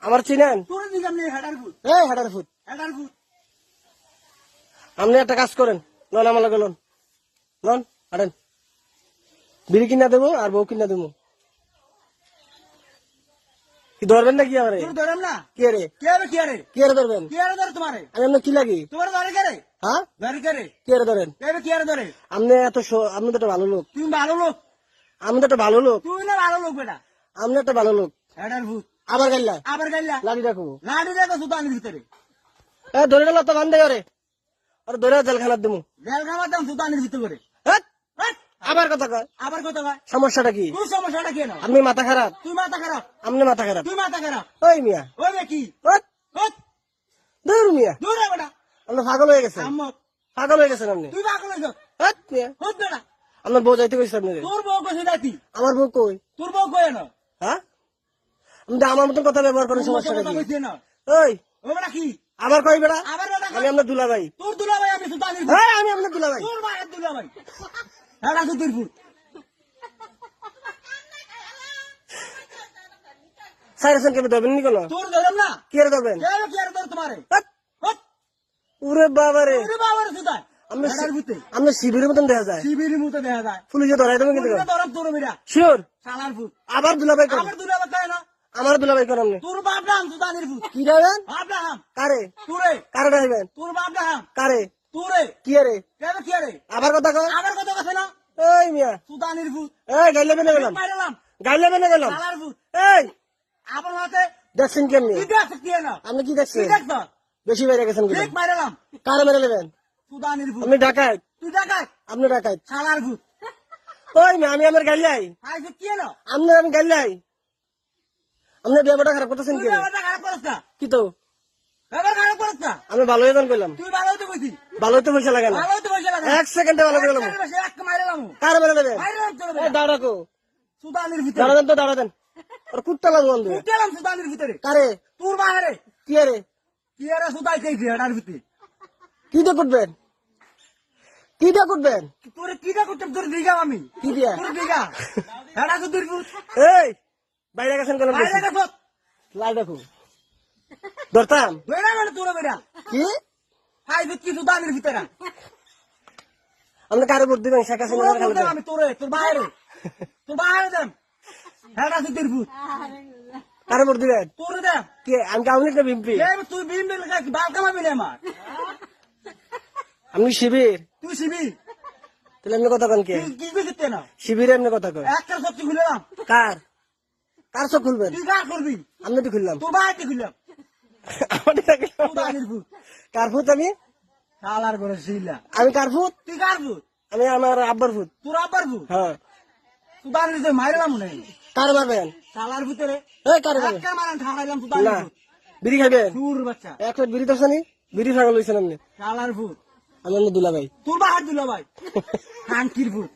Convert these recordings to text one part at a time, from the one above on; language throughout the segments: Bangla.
আমার চিনেন? তোর দিকে আমি হেডার ফুট এই হাটার ফুট, আপনি একটা কাজ করেন, লন আমার লগে লন, লন হাঁটেন, বিড়ি কিনা দেবো আর বউ কিনা দেবো। কি ধরবেন না কি আমারে? তোর ধরম না কে রে? কে হবে কি আরে কি আরে ধরবেন? কি আরে ধরে তোমারে আমি আপনার কি লাগি? তোমার ধরে করে হ্যাঁ ধরে করে কি আরে ধরেন? কে হবে কি আরে ধরে আপনি এত আপনি তো একটা ভালো লোক, তুমি ভালো লোক আমি তো একটা ভালো লোক, তুই না ভালো লোক বেটা আপনি একটা ভালো লোক। হেডার ফুট আবার গাইলা আবার গাইলা লাড়ি রাখবো, লাডি দেখো সুতানির ভিতরে ধরে গেল তো বান্ধে করে আর ধরে জেলখানার দেবো। জেল খাওয়াতাম সুতানির ভিতরে করে হ্যাট! হাট! আবার কথা কয়, আবার কত কয় সমস্যাটা কি? তোর সমস্যাটা কেন আপনি মাথা খারাপ, তুই মাথা খারাপ আপনি মাথা খারাপ। তুই মাথা খারাপ ওই মিয়া, ওই বে কি হ্যাট! হট ধুর মিয়া, দূর রে বেটা আপনি পাগল হয়ে গেছেন, আম্মক পাগল হয়ে গেছেন আপনি। তুই পাগল হইছ হ্যাট মিয়া, হট বেটা আপনার বউ যাইতে কইছে আপনি? তোর বউ কইছে যাইতি আমার বউ কই? তোর বউ কই না হ্যাঁ, আপনি তো আমার মতন কথা ব্যবহার করেন, তোর সমস্যাটা কথা কি? কইছে না ওই ও বেটা কি আবার কই বেড়া? আবার বেটা আমি আপনার দুলাভাই। তোর দুলাভাই আমি সুতানির হ্যাঁ আমি আপনার দুলাভাই। তোর মায়ের দুলাভাই হেডা সুতির ফুট সাইরেছেন কেমন ধরবেন নি কোনো? তোর ধরম না কি আর ধরবেন? কে হবে কি আরে ধর তোমারে হ্যাট! হট উরে বাবা রে, ওরে বাবার সুতাই আপনি হেডার ভিতরে আপনি শিবিরের মতন দেখা যায়, শিবিরের মতো দেখা যায় পুলিশে ধরাই দেবেন কিন্তু। তোর ধরম তোর বেটা শিওর শালার ফুট আবার দুলাভাই করেন, আবার দুলাভাই কয় না আমার দুলাভাই করেন আপনি। তোর বাপ নাম সুতানির ফুট কি যাবেন? বাপ নাম কারে তোরে কারে ডাইবেন? তোর বাপ নাম কারে তোরে কি আরে? কে হবে কি আরে আবার কথা কয়? আবার কত কথা না এই মিয়া, সুতানির ফুট এই গাইলে বেনে গেলাম, মাইরালাম গাইলে বেনে গেলাম। শালার ফুট এই আবার হাতে দেখছেন কেমনি? কি দেখছ কি না আপনি কি কি দেখছেন? দেখছ বেশি বেড়ে গেছেন কিন্তু। ঠিক মাইরালাম কারে মেরে নেবেন? সুতানির ফুট আপনি ডাকাত, তুই দেখাই আপনি ডাকাত। শালার ফুট ওই মিয়া, আমি আমার গাইলাই, আইছে কি না আপনার আমি গাইলাই, আপনার ব্যবহারটা খারাপ করতেছেন তুই কি? ব্যাপারটা খারাপ করছ না কি তো ব্যাপার খারাপ করছ না আমি ভালো হয়ে কইলাম, তুই ভালো হইতে কইছি ভালো হইতে পয়সা লাগে না, ভালো হইতে পয়সা লাগে 1 সেকেন্ডে ভালো করে গেলাম। এক মাইরালাম কারে মেরে নেবেন? মাইরালাম তোর এই দাঁড়া রাখো, সুতানির ভিতরে দাঁড়া দেন তো, দাঁড়া দেন, আর কুত্তা লাগবো বন্ধু। উঠলাম সুতানির ভিতরে কারে তোর বাহারে কি আরে? কি আরে সুতাই খাইছি হেডার ভিতরে কি দিয়ে করবেন? কি দিয়ে করবেন? তোর কিটা করতে তোর দিগা আমি কি দিয়া? তোর দিগা হেডা সুতির ফুট এই বাইরে গেছেন কেন? বাইরে গেছ লাই দেখো, ধরতাম বেড়া মানে তোর বেড়া কি? খাইছি কি সুতানির ভিতরে আপনি কারে ভোট দিবেন? শেখ হাসিনা না খালেদা? আমি তোর বাইরে দেন হেডা সুতির ফুট কারে ভোট দিবেন? তোর দে কে আমি আওয়ামী লীগ না বিএনপি? তুই বিম দিল কি বাল কামাবি না আমার আপনি শিবির, তুই শিবি তাহলে এমনি কথা কন কে? তুই কি করতে না শিবিরে এমনি কথা কয়? একটা সবজি খুললাম কার কার চোখ খুলবেন? তুই কার করবি আপনি তো খুললাম, তোর বাইরে খুললাম আমার টাকা খুললাম। সুতানির ফুট কার ফুট আমি? শালার করে শিলা আমি কার ফুট? তুই কার ফুট আমি আমার আব্বার ফুট। তোর আব্বার ফুট হ্যাঁ, সুতানির ভিতরে মাইরালাম না কার মারবেন? শালার ভিতরে এই কারে মারবেন? একটা মারান ঠাড়াইলাম না সুতানির ফুট বিড়ি খাইবেন? তোর বাচ্চা 1 প্লেট বিড়ি তো শুনি, বিড়ি ফাগল হয়েছেন আপনি। শালার ফুট আমি আপনার দুলাভাই। তোর বাহার দিল ভাই খানকির ফুট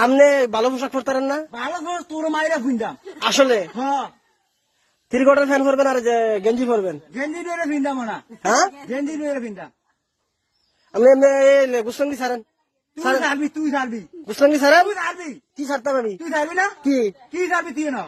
আপনি ভালো পোশাক পরতারেন না ভালো করে তোর মাইরা ফুইন্দাম আসলে? হ্যাঁ 3 কোয়ার্টার ফ্যান পরবেন আর যে গেঞ্জি পরবেন? গেঞ্জি দিয়ে ফিন্দাম না হ্যাঁ, গেঞ্জি দিয়ে ফিন্দাম আপনি এমনি গুসলঙ্গি ছাড়েন, তুই ছাড়বি তুই ছাড়বি গুসলঙ্গি ছাড়েন। তুই ছাড়বি কি ছাড়তাম আমি? তুই ছাড়বি না কি কি ছাড়বি তুই না